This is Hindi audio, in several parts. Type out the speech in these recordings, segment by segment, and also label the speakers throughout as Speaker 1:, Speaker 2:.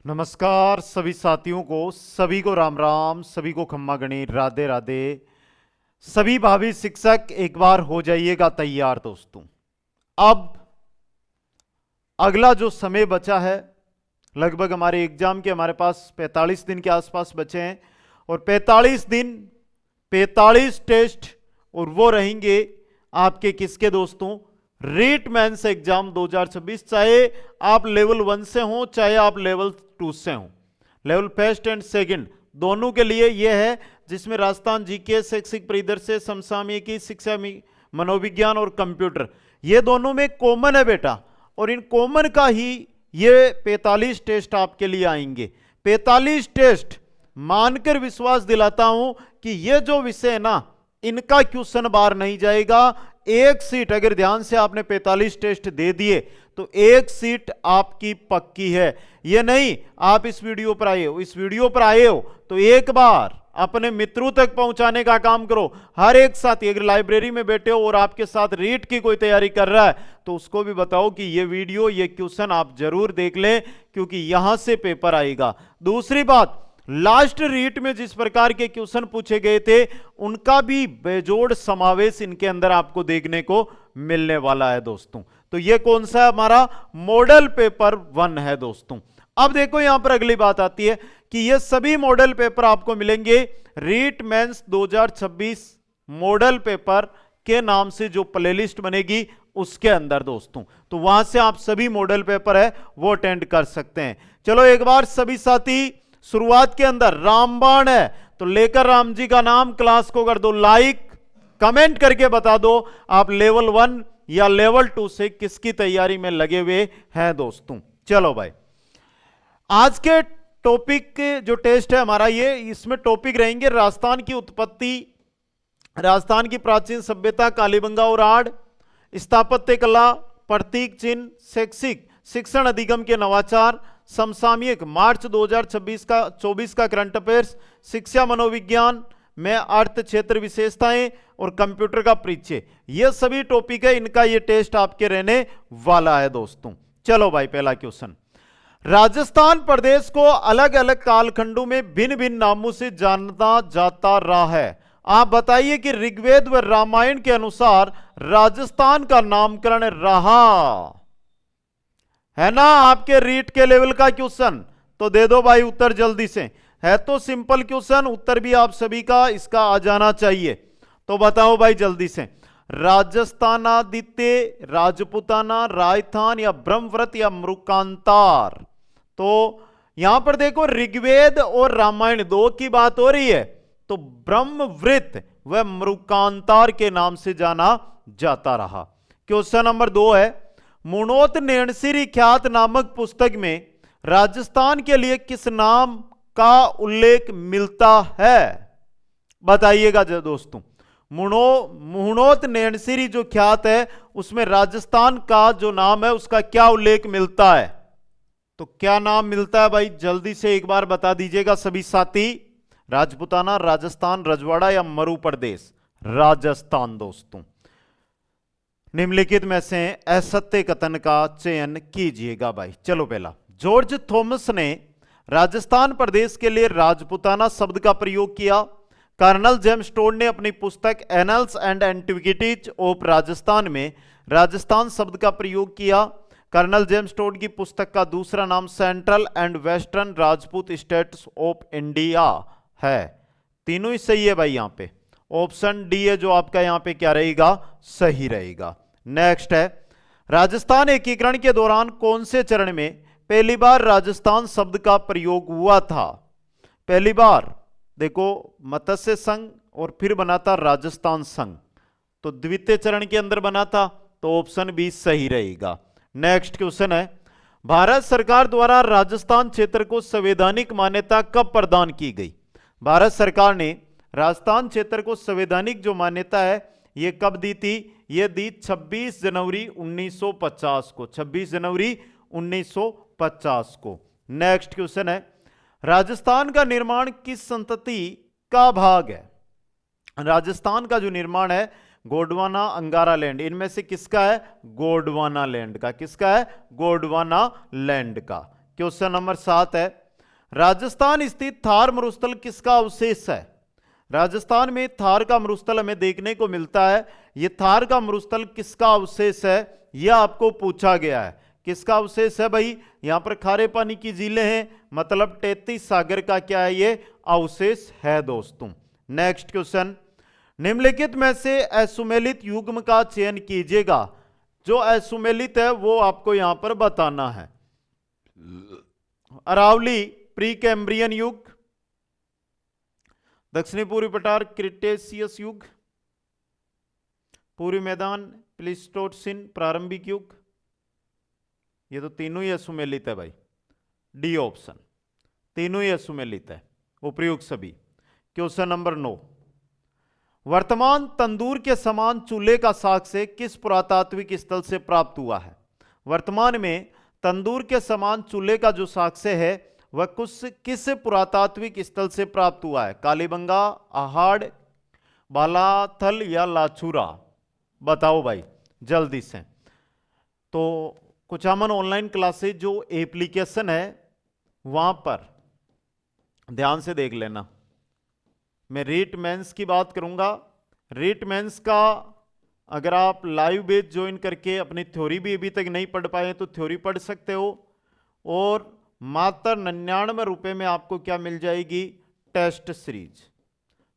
Speaker 1: नमस्कार सभी साथियों को, सभी को राम राम, सभी को खम्मा गणी, राधे राधे। सभी भावी शिक्षक एक बार हो जाइएगा तैयार दोस्तों। अब अगला जो समय बचा है, लगभग हमारे एग्जाम के हमारे पास 45 दिन के आसपास बचे हैं और 45 दिन 45 टेस्ट, और वो रहेंगे आपके किसके दोस्तों? REET mains exam 2026। चाहे आप लेवल 1 से हो, चाहे आप लेवल 2 से हो, लेवल फर्स्ट एंड सेकंड दोनों के लिए यह है, जिसमें राजस्थान जीके, शैक्षिक परिदृश्य, समसामयिकी, शिक्षा, मनोविज्ञान और कंप्यूटर, ये दोनों में कॉमन है बेटा। और इन कॉमन का ही ये 45 टेस्ट आपके लिए आएंगे। 45 टेस्ट मानकर विश्वास दिलाता हूं कि ये जो विषय है ना, इनका क्वेश्चन बार नहीं जाएगा। एक सीट अगर ध्यान से आपने 45 टेस्ट दे दिए तो एक सीट आपकी पक्की है। ये नहीं आप इस वीडियो पर आए हो, इस वीडियो पर आए हो तो एक बार अपने मित्रों तक पहुंचाने का काम करो। हर एक साथी अगर लाइब्रेरी में बैठे हो और आपके साथ रीट की कोई तैयारी कर रहा है तो उसको भी बताओ कि ये वीडियो, ये क्वेश्चन आप जरूर देख लें, क्योंकि यहां से पेपर आएगा। दूसरी बात, लास्ट रीट में जिस प्रकार के क्वेश्चन पूछे गए थे उनका भी बेजोड़ समावेश इनके अंदर आपको देखने को मिलने वाला है दोस्तों। तो ये कौन सा हमारा मॉडल पेपर 1 है दोस्तों। अब देखो यहां पर अगली बात आती है कि ये सभी मॉडल पेपर आपको मिलेंगे रीट मेंस 2026 मॉडल पेपर के नाम से जो प्लेलिस्ट बनेगी उसके अंदर दोस्तों। तो वहां से आप सभी मॉडल पेपर है वो अटेंड कर सकते हैं। चलो एक बार सभी साथी, शुरुआत के अंदर रामबाण है तो लेकर राम जी का नाम, क्लास को कर दो लाइक, कमेंट करके बता दो आप लेवल 1 या लेवल 2 से किसकी तैयारी में लगे हुए हैं दोस्तों। चलो भाई, आज के टॉपिक के जो टेस्ट है हमारा, ये इसमें टॉपिक रहेंगे राजस्थान की उत्पत्ति, राजस्थान की प्राचीन सभ्यता, कालीबंगा और आड़, स्थापत्य कला, प्रतीक चिन्ह, शैक्षिक शिक्षण अधिगम के नवाचार, समसामयिक मार्च 2024 का करंट अफेयर्स, शिक्षा मनोविज्ञान में अर्थ क्षेत्र विशेषताएं और कंप्यूटर का परिचय। ये सभी टॉपिक है, इनका ये टेस्ट आपके रहने वाला है दोस्तों। चलो भाई, पहला क्वेश्चन, राजस्थान प्रदेश को अलग अलग कालखंडों में भिन्न भिन्न नामों से जाना जाता रहा है। आप बताइए कि ऋग्वेद व रामायण के अनुसार राजस्थान का नामकरण रहा है ना? आपके रीट के लेवल का क्वेश्चन तो दे दो भाई उत्तर जल्दी से। है तो सिंपल क्वेश्चन, उत्तर भी आप सभी का इसका आ जाना चाहिए। तो बताओ भाई जल्दी से, राजस्थानादित्य, राजपुताना, राजस्थान या ब्रह्मव्रत या मृकांतार? तो यहां पर देखो ऋग्वेद और रामायण दो की बात हो रही है, तो ब्रह्मवृत व मृकांतार के नाम से जाना जाता रहा। क्वेश्चन नंबर 2 है, मुणोत नेणसिरी ख्यात नामक पुस्तक में राजस्थान के लिए किस नाम का उल्लेख मिलता है? बताइएगा दोस्तों। मुणोत नेणसिरी जो ख्यात है उसमें राजस्थान का जो नाम है उसका क्या उल्लेख मिलता है? तो क्या नाम मिलता है भाई, जल्दी से एक बार बता दीजिएगा सभी साथी। राजपुताना, राजस्थान, रजवाड़ा या मरु प्रदेश? राजस्थान दोस्तों। निम्नलिखित में से असत्य कथन का चयन कीजिएगा भाई। चलो पहला, जॉर्ज थॉमस ने राजस्थान प्रदेश के लिए राजपुताना शब्द का प्रयोग किया। कर्नल जेम्स टोड ने अपनी पुस्तक annuls and antiquities of Rajasthan में राजस्थान शब्द का प्रयोग किया। कर्नल जेम्स टोड की पुस्तक का दूसरा नाम central and western Rajput states of India है। तीनों ही सही है भाई, यहां पे ऑप्शन डी है जो आपका यहां पे क्या रहेगा, सही रहेगा। नेक्स्ट है, राजस्थान एकीकरण के दौरान कौन से चरण में पहली बार राजस्थान शब्द का प्रयोग हुआ था? पहली बार देखो मत्स्य संघ और फिर बना था राजस्थान संघ, तो द्वितीय चरण के अंदर बना था, तो ऑप्शन बी सही रहेगा। नेक्स्ट क्वेश्चन है, भारत सरकार द्वारा राजस्थान क्षेत्र को संवैधानिक मान्यता कब प्रदान की गई? भारत सरकार ने राजस्थान क्षेत्र को संवैधानिक जो मान्यता है ये कब दी थी? ये दी 26 जनवरी 1950 को, 26 जनवरी 1950 को। नेक्स्ट क्वेश्चन है, राजस्थान का निर्माण किस संतति का भाग है? राजस्थान का जो निर्माण है गोंडवाना, अंगारा लैंड, इनमें से किसका है? गोंडवाना लैंड का। किसका है? गोंडवाना लैंड का। क्वेश्चन नंबर 7 है, राजस्थान स्थित थार मरुस्थल किसका अवशेष है? राजस्थान में थार का मरुस्थल हमें देखने को मिलता है। यह थार का मरुस्थल किसका अवशेष है, यह आपको पूछा गया है। किसका अवशेष है भाई? यहां पर खारे पानी की झीलें हैं, मतलब 33 सागर का क्या है, ये अवशेष है दोस्तों। नेक्स्ट क्वेश्चन, निम्नलिखित में से असुमेलित युग्म का चयन कीजिएगा। जो असुमेलित है वो आपको यहां पर बताना है। अरावली प्री कैम्ब्रियन युग, दक्षिणी पूर्वी पठार क्रिटेशियस युग, पूर्वी मैदान प्लीस्टोसिन प्रारंभिक युग। ये तो तीनों ही असुमेलित है भाई, डी ऑप्शन, तीनों ही असुमेलित है, उपयुक्त सभी। क्वेश्चन नंबर 9, वर्तमान तंदूर के समान चूल्हे का साक्ष्य किस पुरातात्विक स्थल से प्राप्त हुआ है? वर्तमान में तंदूर के समान चूल्हे का जो साक्ष्य है वह किस पुरातात्विक स्थल से प्राप्त हुआ है? कालीबंगा, आहाड़, बालाथल या लाचूरा? बताओ भाई जल्दी से। तो कुचामन ऑनलाइन क्लासेज जो एप्लीकेशन है वहां पर ध्यान से देख लेना। मैं रीट मेंस की बात करूंगा। रीट मेंस का अगर आप लाइव बेच ज्वाइन करके अपनी थ्योरी भी अभी तक नहीं पढ़ पाए तो थ्योरी पढ़ सकते हो, और मात्र 99 रुपये में आपको क्या मिल जाएगी? टेस्ट सीरीज,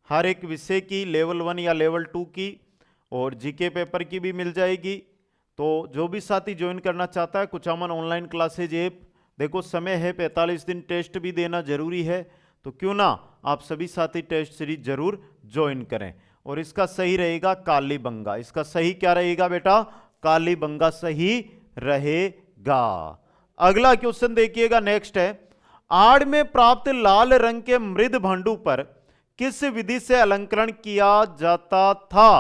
Speaker 1: हर एक विषय की लेवल 1 या लेवल 2 की, और जीके पेपर की भी मिल जाएगी। तो जो भी साथी ज्वाइन करना चाहता है कुचामन ऑनलाइन क्लासेज ऐप, देखो समय है 45 दिन, टेस्ट भी देना जरूरी है, तो क्यों ना आप सभी साथी टेस्ट सीरीज जरूर ज्वाइन करें। और इसका सही रहेगा कालीबंगा। इसका सही क्या रहेगा बेटा? कालीबंगा सही रहेगा। अगला क्वेश्चन देखिएगा, नेक्स्ट है, आड़ में प्राप्त लाल रंग के मृद भांडू पर किस विधि से अलंकरण किया जाता था?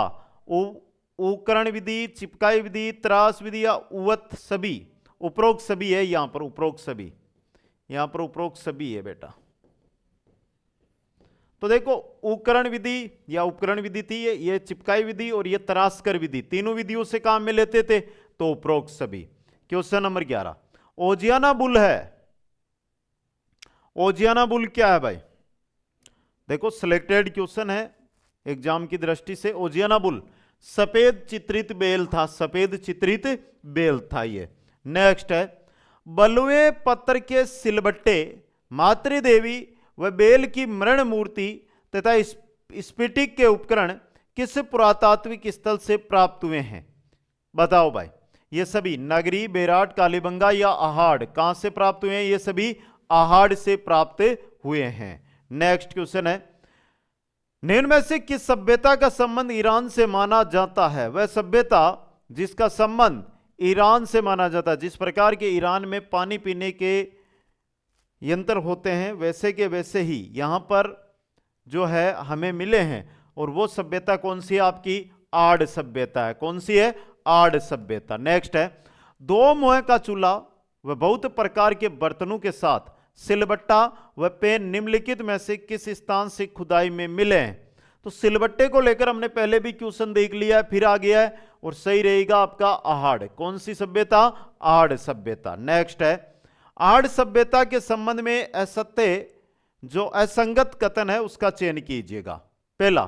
Speaker 1: उकरण विधि, चिपकाई विधि, त्रास विधि या उवत सभी? उपरोक्त सभी है यहां पर, उपरोक्त सभी, यहां पर उपरोक्त सभी है बेटा। तो देखो उकरण विधि या उपकरण विधि थी ये चिपकाई विधि और ये तरासकर विधि, तीनों विधियों से काम में लेते थे, तो उपरोक्त सभी। क्वेश्चन नंबर 11, ओजियाना बुल है। ओजियाना बुल क्या है भाई? देखो सिलेक्टेड क्वेश्चन है एग्जाम की दृष्टि से। ओजियाना बुल सफेद चित्रित बेल था, सफेद चित्रित बेल था ये। नेक्स्ट है, बलुए पत्थर के सिलबट्टे, मातृदेवी व बेल की मृण मूर्ति तथा स्फटिक के उपकरण किस पुरातात्विक स्थल से प्राप्त हुए हैं? बताओ भाई। ये सभी नगरी, बेराट, कालीबंगा या आहाड़ कहां से प्राप्त हुए हैं? ये सभी आहाड़ से प्राप्त हुए हैं। नेक्स्ट क्वेश्चन है, निम्न में से किस सभ्यता का संबंध ईरान से माना जाता है? वह सभ्यता जिसका संबंध ईरान से माना जाता है, जिस प्रकार के ईरान में पानी पीने के यंत्र होते हैं वैसे के वैसे ही यहां पर जो है हमें मिले हैं, और वो सभ्यता कौन सी है? आपकी आड़ सभ्यता है। कौन सी है? आड़ सभ्यता। नेक्स्ट है, दो मुंह का चूल्हा व बहुत प्रकार के बर्तनों के साथ सिलबट्टा व पेन निम्नलिखित में से किस स्थान से खुदाई में मिले हैं? तो सिलबट्टे को लेकर हमने पहले भी क्वेश्चन देख लिया है, फिर आ गया है, और सही रहेगा आपका आहाड़। कौन सी सभ्यता? आड़ सभ्यता। नेक्स्ट है, आड़ सभ्यता के संबंध में असत्य जो असंगत कथन है उसका चयन कीजिएगा। पहला,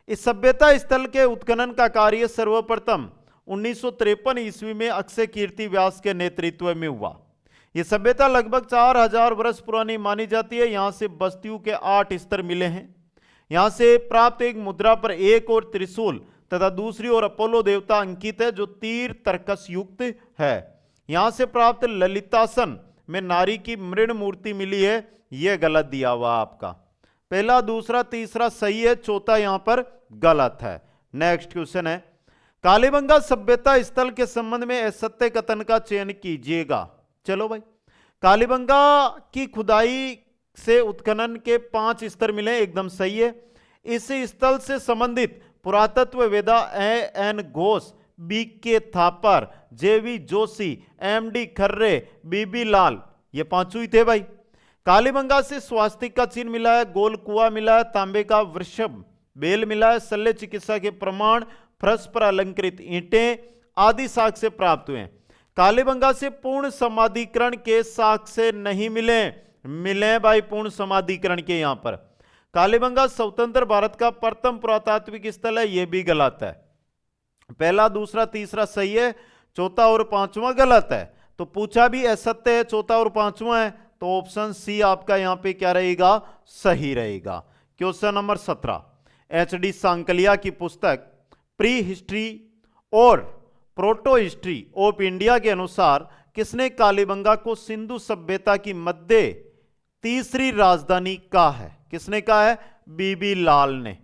Speaker 1: इस सभ्यता स्थल के उत्खनन का कार्य सर्वप्रथम 1953 ईस्वी में अक्षय कीर्ति व्यास के नेतृत्व में हुआ। यह सभ्यता लगभग 4000 वर्ष पुरानी मानी जाती है। यहां से बस्तियों के 8 स्तर मिले हैं। यहां से प्राप्त एक मुद्रा पर एक और त्रिशूल तथा दूसरी ओर अपोलो देवता अंकित है जो तीर तर्कस युक्त है। यहां से प्राप्त ललितासन में नारी की मृण मूर्ति मिली है, यह गलत दिया हुआ आपका। पहला, दूसरा, तीसरा सही है, चौथा यहां पर गलत है। नेक्स्ट क्वेश्चन है, कालीबंगा सभ्यता स्थल के संबंध में असत्य कथन का चयन कीजिएगा। चलो भाई, कालीबंगा की खुदाई से उत्खनन के 5 स्तर मिले, एकदम सही है। इस स्थल से संबंधित पुरातत्व वेदा एन घोष, बी के थापर, जेवी जोशी, एमडी खर्रे, बीबी लाल, ये 5 ही थे भाई। कालीबंगा से स्वास्तिक का चिन्ह मिला है, गोल कुआ मिला है, तांबे का वृषभ बेल मिला है, शल्य चिकित्सा के प्रमाण, फर्श पर अलंकृत ईंटें आदि साक्ष्य प्राप्त हुए हैं। कालीबंगा से पूर्ण समाधिकरण के साक्ष्य नहीं मिले। मिले भाई पूर्ण समाधिकरण के। यहां पर कालीबंगा स्वतंत्र भारत का प्रथम पुरातात्विक स्थल है, यह भी गलत है। पहला दूसरा तीसरा सही है, चौथा और पांचवा गलत है। तो पूछा भी असत्य है, चौथा और पांचवा है, तो ऑप्शन सी आपका यहां पे क्या रहेगा, सही रहेगा। Question number 17, HD. सांकलिया की पुस्तक प्री हिस्ट्री और प्रोटो हिस्ट्री ऑफ इंडिया के अनुसार किसने कालीबंगा को सिंधु सभ्यता की मध्य तीसरी राजधानी कहा है? किसने कहा है? बीबी लाल ने।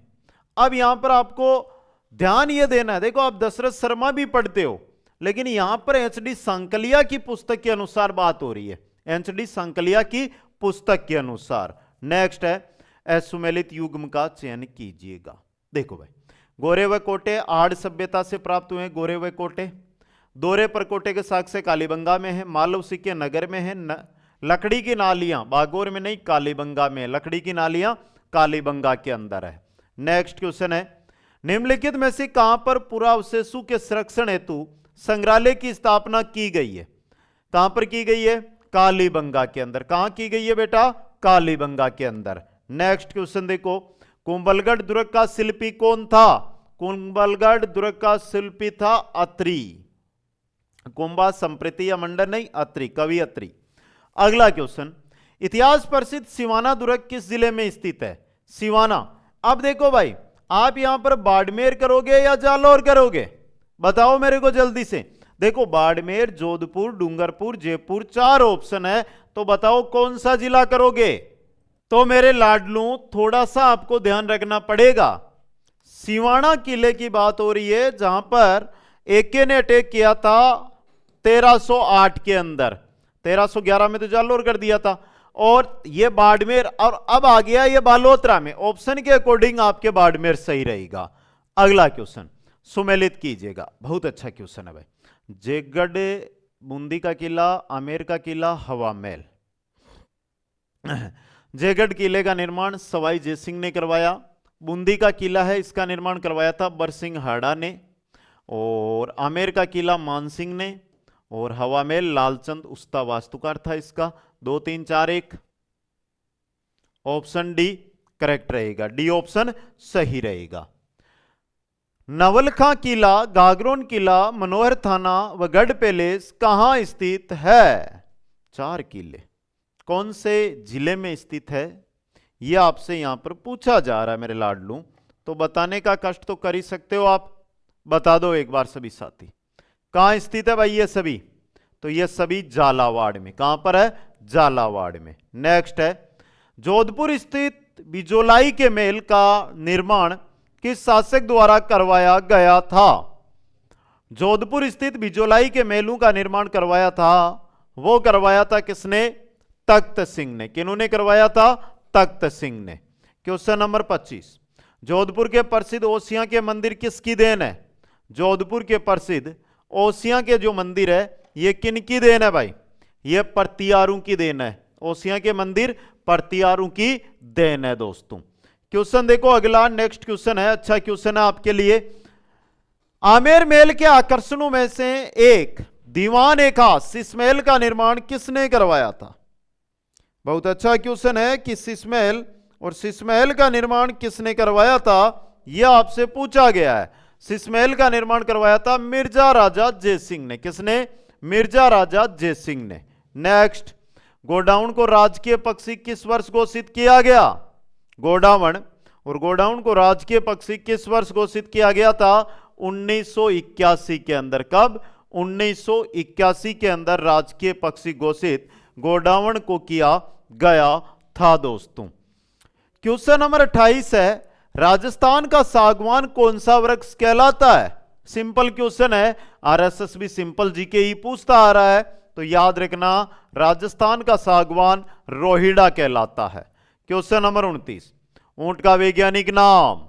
Speaker 1: अब यहां पर आपको ध्यान यह देना है, देखो आप दशरथ शर्मा भी पढ़ते हो, लेकिन यहां पर एच.डी. सांकलिया की पुस्तक के अनुसार बात हो रही है, एच.डी. सांकलिया की पुस्तक के अनुसार। नेक्स्ट है, असुमेलित युग्म का चयन कीजिएगा। देखो भाई, गोरे व कोटे आड़ सभ्यता से प्राप्त हुए। गोरे व कोटे, दोरे परकोटे के साक्ष्य कालीबंगा में है, मालव सिक्के नगर में है, लकड़ी की नालियां बागोर में नहीं कालीबंगा में, लकड़ी की नालियां कालीबंगा के अंदर है। नेक्स्ट क्वेश्चन है, निम्नलिखित में से कहां पर पुरावशेषों के संरक्षण हेतु संग्रहालय की स्थापना की गई है? कहां पर की गई है? कालीबंगा के अंदर। कहां की गई है बेटा? कालीबंगा के अंदर। नेक्स्ट क्वेश्चन देखो, कुंभलगढ़ दुर्ग का शिल्पी कौन था? कुंभलगढ़ दुर्ग का शिल्पी था अत्रि। कुंभा संप्रति या मंडन नहीं, अत्रि, कवि अत्रि। अगला क्वेश्चन, इतिहास प्रसिद्ध सिवाना दुर्ग किस जिले में स्थित है? सिवाना। अब देखो भाई, आप यहां पर बाड़मेर करोगे या जालौर करोगे? बताओ मेरे को जल्दी से। देखो बाड़मेर, जोधपुर, डूंगरपुर, जयपुर, 4 ऑप्शन है, तो बताओ कौन सा जिला करोगे? तो मेरे लाडलू थोड़ा सा आपको ध्यान रखना पड़ेगा। सिवाना किले की बात हो रही है, जहां पर एके ने अटैक किया था 1308 के अंदर। 1311 में तो जालौर कर दिया था, और ये बाड़मेर, और अब आ गया ये बालोतरा में। ऑप्शन के अकॉर्डिंग आपके बाड़मेर सही रहेगा। अगला क्वेश्चन सुमेलित कीजिएगा, बहुत अच्छा क्वेश्चन है भाई। जयगढ़, बूंदी का किला, आमेर का किला, हवा महल। जयगढ़ किले का निर्माण सवाई जयसिंह ने करवाया। बूंदी का किला है, इसका निर्माण करवाया था बरसिंह हाड़ा ने। और आमेर का किला मानसिंह ने। और हवा महल लालचंद उस्ता वास्तुकार था इसका। 2, 3, 4, 1। ऑप्शन डी करेक्ट रहेगा, डी ऑप्शन सही रहेगा। नवलखा किला, गागरोन किला, मनोहर थाना व गढ़ पैलेस कहां स्थित है? 4 किले कौन से जिले में स्थित है, यह आपसे यहां पर पूछा जा रहा है मेरे लाडलू। तो बताने का कष्ट तो कर ही सकते हो आप, बता दो एक बार सभी साथी। कहां स्थित है भाई ये सभी? तो ये सभी झालावाड़ में। कहां पर है? झालावाड़ में। नेक्स्ट है, जोधपुर स्थित बिजोलाई के महल का निर्माण किस शासक द्वारा करवाया गया था? जोधपुर स्थित बिजोलाई के महलों का निर्माण करवाया था, वो करवाया था किसने? तख्त सिंह ने। किन्होंने करवाया था? तख्त सिंह ने। क्वेश्चन नंबर 25, जोधपुर के प्रसिद्ध ओसियां के मंदिर किसकी देन है? जोधपुर के प्रसिद्ध ओसियां के जो मंदिर है, ये किनकी देन है भाई? ये परतियारों की देन है। ओसियां के मंदिर परतियारों की देन है दोस्तों। क्वेश्चन देखो अगला, नेक्स्ट क्वेश्चन है, अच्छा क्वेश्चन है आपके लिए। आमेर महल के आकर्षणों में से एक दीवान ए खास शीश महल का निर्माण किसने करवाया था? बहुत अच्छा क्वेश्चन है कि शीश महल, और शीश महल का निर्माण किसने करवाया था, यह आपसे पूछा गया है। शीश महल का निर्माण करवाया था मिर्जा राजा जयसिंह ने। किसने? मिर्जा राजा जयसिंह ने। नेक्स्ट, गोडाउन को राजकीय पक्षी किस वर्ष घोषित किया गया? गोडावण, और गोडाउन को राजकीय पक्षी किस वर्ष घोषित किया गया था? 1981 के अंदर। कब? 1981 के अंदर राजकीय पक्षी घोषित गोडावण को किया गया था दोस्तों। क्वेश्चन नंबर 28 है, राजस्थान का सागवान कौन सा वृक्ष कहलाता है? सिंपल क्वेश्चन है, आरएसएस भी सिंपल जीके ही पूछता आ रहा है, तो याद रखना राजस्थान का सागवान रोहिड़ा कहलाता है। क्वेश्चन नंबर 29, ऊंट का वैज्ञानिक नाम?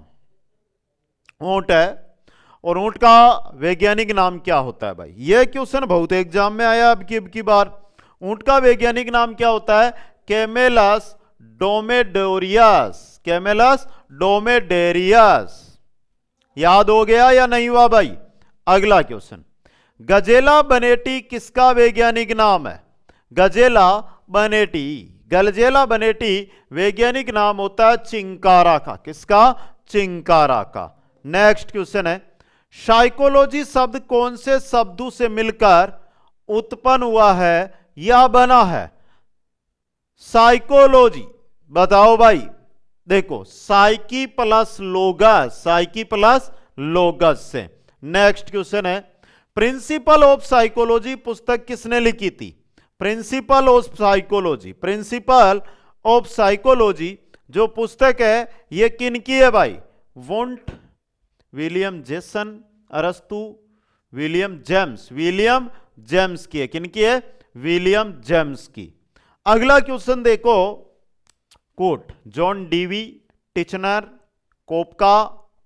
Speaker 1: ऊंट है, और ऊंट का वैज्ञानिक नाम क्या होता है भाई? यह क्वेश्चन बहुत एग्जाम में आया अब की बार। ऊंट का वैज्ञानिक नाम क्या होता है? कैमेलस डोमेडोरियस। कैमेलस डोमेडेरियस। याद हो गया या नहीं हुआ भाई? अगला क्वेश्चन, गजेला बनेटी किसका वैज्ञानिक नाम है? गजेला बनेटी, गजेला बनेटी वैज्ञानिक नाम होता है चिंकारा का। किसका? चिंकारा का। नेक्स्ट क्वेश्चन है, साइकोलॉजी शब्द कौन से शब्दों से मिलकर उत्पन्न हुआ है या बना है? साइकोलॉजी बताओ भाई। देखो, साइकी प्लस लोगस, साइकी प्लस लोगस से। नेक्स्ट क्वेश्चन है, प्रिंसिपल ऑफ साइकोलॉजी पुस्तक किसने लिखी थी? Principle of psychology, principle of psychology जो पुस्तक है ये किनकी है भाई? वुंट, विलियम जेसन, अरस्तु, विलियम जेम्स, विलियम जेम्स की है। किनकी है? विलियम जेम्स की। अगला क्वेश्चन देखो, कोट John Dewey, Titchener, Koffka,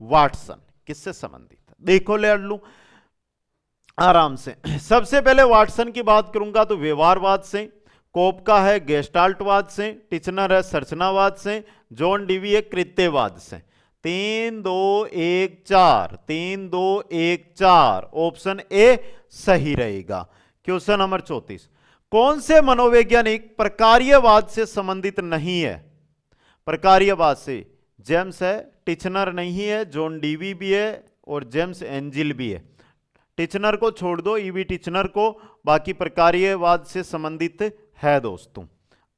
Speaker 1: Watson किससे संबंधित है? देखो ले लू आराम से। सबसे पहले वाटसन की बात करूंगा तो व्यवहारवाद से, कोपका है गेस्टाल्टवाद से, टिचनर है संरचनावाद से, जॉन डीवी है कृत्यवाद से। 3 2 1 4, 3 2 1 4, ऑप्शन ए सही रहेगा। क्वेश्चन नंबर 34, कौन से मनोवैज्ञानिक प्रकार्यवाद से संबंधित नहीं है? प्रकार्यवाद से जेम्स है, टिचनर नहीं है, जॉन डीवी भी है और जेम्स एंजिल भी है। टिचनर को छोड़ दो, ईवी टिचनर को, बाकी प्रकार्यवाद से संबंधित है दोस्तों।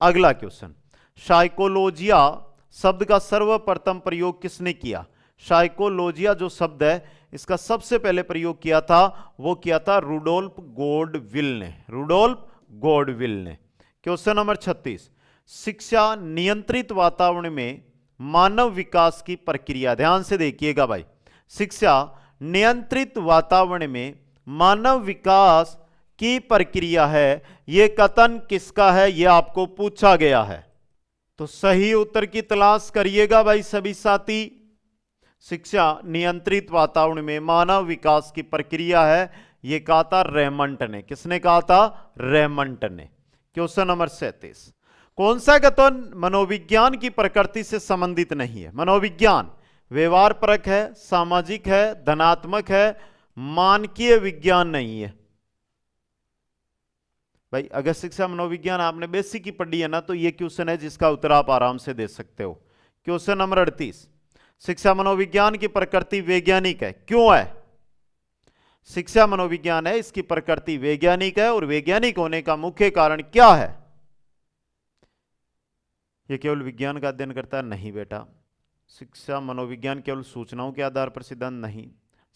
Speaker 1: अगला क्वेश्चन, साइकोलॉजिया शब्द का सर्वप्रथम प्रयोग किसने किया? साइकोलॉजिया जो शब्द है इसका सबसे पहले प्रयोग किया था, वो किया था रुडोल्फ गॉडविल ने, रुडोल्फ गॉडविल ने। क्वेश्चन नंबर 36, शिक्षा नियंत्रित वातावरण में मानव विकास की प्रक्रिया, ध्यान से देखिएगा भाई, शिक्षा नियंत्रित वातावरण में मानव विकास की प्रक्रिया है, यह कथन किसका है? यह आपको पूछा गया है, तो सही उत्तर की तलाश करिएगा भाई सभी साथी। शिक्षा नियंत्रित वातावरण में मानव विकास की प्रक्रिया है, यह कहा था रेमंड ने। किसने कहा था? रेमंड ने। क्वेश्चन नंबर 37, कौन सा कथन मनोविज्ञान की प्रकृति से संबंधित नहीं है? मनोविज्ञान व्यवहार परक है, सामाजिक है, धनात्मक है, मानकीय विज्ञान नहीं है। भाई अगर शिक्षा मनोविज्ञान आपने बेसिक की पढ़ी है ना, तो यह क्वेश्चन है जिसका उत्तर आप आराम से दे सकते हो। क्वेश्चन नंबर 38, शिक्षा मनोविज्ञान की प्रकृति वैज्ञानिक है, क्यों है? शिक्षा मनोविज्ञान है, इसकी प्रकृति वैज्ञानिक है और वैज्ञानिक होने का मुख्य कारण क्या है? यह केवल विज्ञान का अध्ययन करता है? नहीं बेटा, शिक्षा मनोविज्ञान केवल सूचनाओं के आधार पर सिद्धांत नहीं,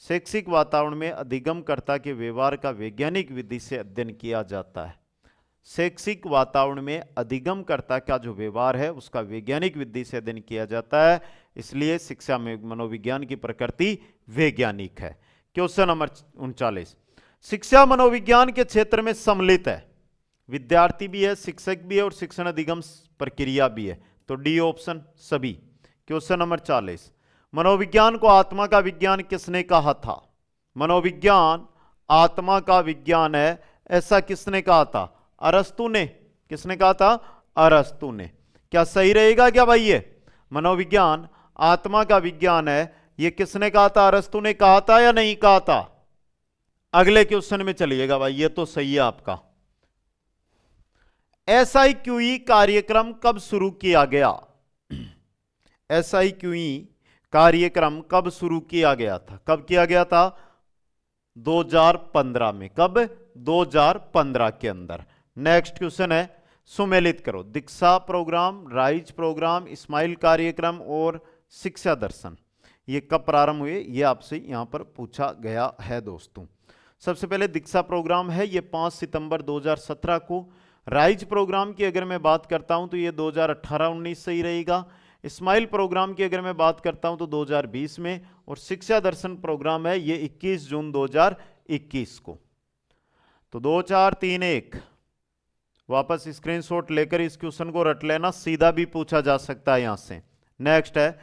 Speaker 1: शैक्षिक वातावरण में अधिगमकर्ता के व्यवहार का वैज्ञानिक विधि से अध्ययन किया जाता है। शैक्षिक वातावरण में अधिगमकर्ता का जो व्यवहार है उसका वैज्ञानिक विधि से अध्ययन किया जाता है, इसलिए शिक्षा में मनोविज्ञान की प्रकृति वैज्ञानिक है। क्वेश्चन नंबर 39, शिक्षा मनोविज्ञान के क्षेत्र में सम्मिलित है, विद्यार्थी भी है, शिक्षक भी है और शिक्षण अधिगम प्रक्रिया भी है, तो डी ऑप्शन सभी। क्वेश्चन नंबर 40, मनोविज्ञान को आत्मा का विज्ञान किसने कहा था? मनोविज्ञान आत्मा का विज्ञान है, ऐसा किसने कहा था? अरस्तु ने। किसने कहा था? अरस्तु ने। क्या सही रहेगा क्या भाई? ये मनोविज्ञान आत्मा का विज्ञान है, ये किसने कहा था? अरस्तु ने कहा था या नहीं कहा था? अगले क्वेश्चन में चलिएगा भाई, ये तो सही है आपका। SIQE कार्यक्रम कब शुरू किया गया? SIQE कार्यक्रम कब शुरू किया गया था? कब किया गया था? 2015 में। कब? 2015 के अंदर। नेक्स्ट क्वेश्चन है, सुमेलित करो, दीक्षा प्रोग्राम, राइज प्रोग्राम, इस्माइल कार्यक्रम और शिक्षा दर्शन, ये कब प्रारंभ हुए? ये आपसे यहां पर पूछा गया है दोस्तों। सबसे पहले दीक्षा प्रोग्राम है, ये 5 सितंबर 2017 को। राइज प्रोग्राम की अगर मैं बात करता हूं तो ये 2018-19 सही रहेगा। इस्माइल प्रोग्राम की अगर मैं बात करता हूं तो 2020 में, और शिक्षा दर्शन प्रोग्राम है ये 21 जून 2021 को। तो 2 4 3 1 वापस स्क्रीनशॉट लेकर इस क्वेश्चन को रट लेना, सीधा भी पूछा जा सकता है यहां से। नेक्स्ट है,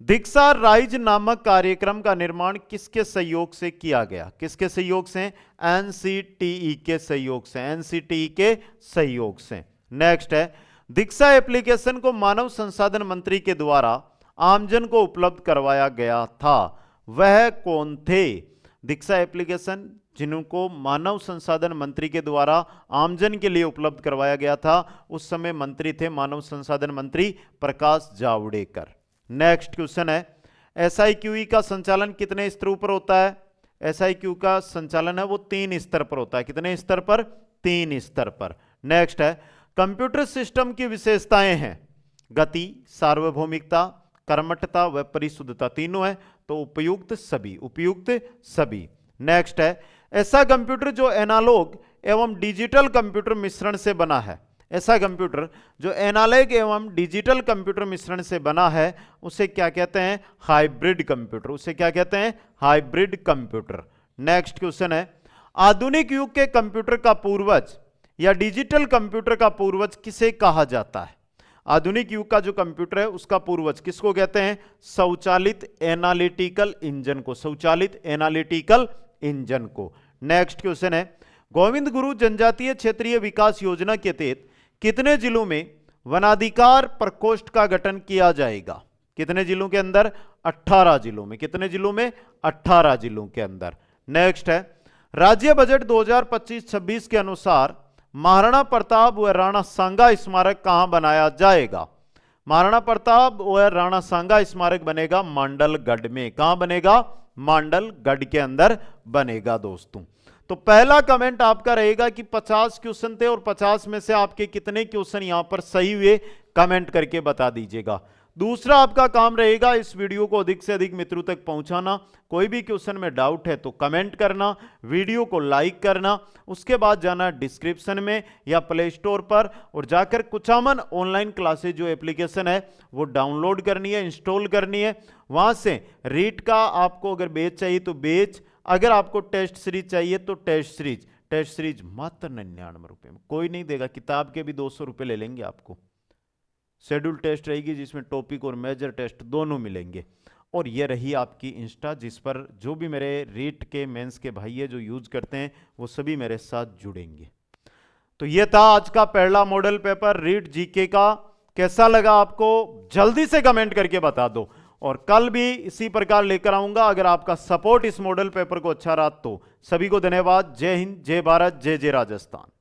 Speaker 1: दीक्षा राइज नामक कार्यक्रम का निर्माण किसके सहयोग से किया गया? किसके सहयोग से? NCTE के सहयोग से, NCTE के सहयोग से। नेक्स्ट है, दीक्षा एप्लीकेशन को मानव संसाधन मंत्री के द्वारा आमजन को उपलब्ध करवाया गया था, वह कौन थे? दीक्षा एप्लीकेशन जिनको मानव संसाधन मंत्री के द्वारा आमजन के लिए उपलब्ध करवाया गया था, उस समय मंत्री थे मानव संसाधन मंत्री प्रकाश जावड़ेकर। नेक्स्ट क्वेश्चन है, SIQE का संचालन कितने स्तरों पर होता है? SIQ का संचालन है वो 3 स्तर पर होता है। कितने स्तर पर? 3 स्तर पर। नेक्स्ट है, कंप्यूटर सिस्टम की विशेषताएं हैं गति, सार्वभौमिकता, कर्मठता व परिशुद्धता, तीनों है तो उपयुक्त सभी, उपयुक्त सभी। नेक्स्ट है, ऐसा कंप्यूटर जो एनालॉग एवं डिजिटल कंप्यूटर मिश्रण से बना है, ऐसा कंप्यूटर जो एनालॉग एवं डिजिटल कंप्यूटर मिश्रण से बना है उसे क्या कहते हैं? Hybrid computer. उसे क्या कहते हैं? Hybrid computer. नेक्स्ट क्वेश्चन है, आधुनिक युग के कंप्यूटर का पूर्वज या डिजिटल कंप्यूटर का पूर्वज किसे कहा जाता है? आधुनिक युग का जो कंप्यूटर है उसका पूर्वज किसको कहते हैं? स्वचालित एनालिटिकल इंजन को, स्वचालित एनालिटिकल इंजन को। नेक्स्ट क्वेश्चन है, गोविंद गुरु जनजातीय क्षेत्रीय विकास योजना के तहत कितने जिलों में वनाधिकार प्रकोष्ठ का गठन किया जाएगा? कितने जिलों के अंदर? 18 जिलों में। कितने जिलों में? 18 जिलों के अंदर। नेक्स्ट है, राज्य बजट 2025-26 के अनुसार महाराणा प्रताप व राणा सांगा स्मारक कहां बनाया जाएगा? महाराणा प्रताप व राणा सांगा स्मारक बनेगा मांडलगढ़ में। कहां बनेगा? मांडलगढ़ के अंदर बनेगा दोस्तों। तो पहला कमेंट आपका रहेगा कि 50 क्वेश्चन थे और 50 में से आपके कितने क्वेश्चन यहां पर सही हुए, कमेंट करके बता दीजिएगा। दूसरा आपका काम रहेगा इस वीडियो को अधिक से अधिक मित्रों तक पहुंचाना। कोई भी क्वेश्चन में डाउट है तो कमेंट करना, वीडियो को लाइक करना, उसके बाद जाना डिस्क्रिप्शन में या प्ले स्टोर पर और जाकर कुचामन ऑनलाइन क्लासेज जो एप्लीकेशन है वो डाउनलोड करनी है, इंस्टॉल करनी है। वहां से रीट का आपको अगर बैच चाहिए तो बैच, अगर आपको टेस्ट सीरीज चाहिए तो टेस्ट सीरीज मात्र 99 रुपए में, कोई नहीं देगा। किताब के भी 200 रुपए ले लेंगे आपको। शेड्यूल टेस्ट रहेगी जिसमें टॉपिक और मेजर टेस्ट दोनों मिलेंगे। और ये रही आपकी इंस्टा जिस पर जो भी मेरे रीट के मेंस के भाई है जो यूज करते हैं वो सभी मेरे साथ जुड़ेंगे। तो ये था आज का पहला मॉडल पेपर रीट जीके का। कैसा लगा आपको जल्दी से कमेंट करके बता दो। और कल भी इसी प्रकार लेकर आऊंगा। अगर आपका सपोर्ट इस मॉडल पेपर को अच्छा रहा तो सभी को धन्यवाद। जय हिंद, जय भारत, जय जय राजस्थान।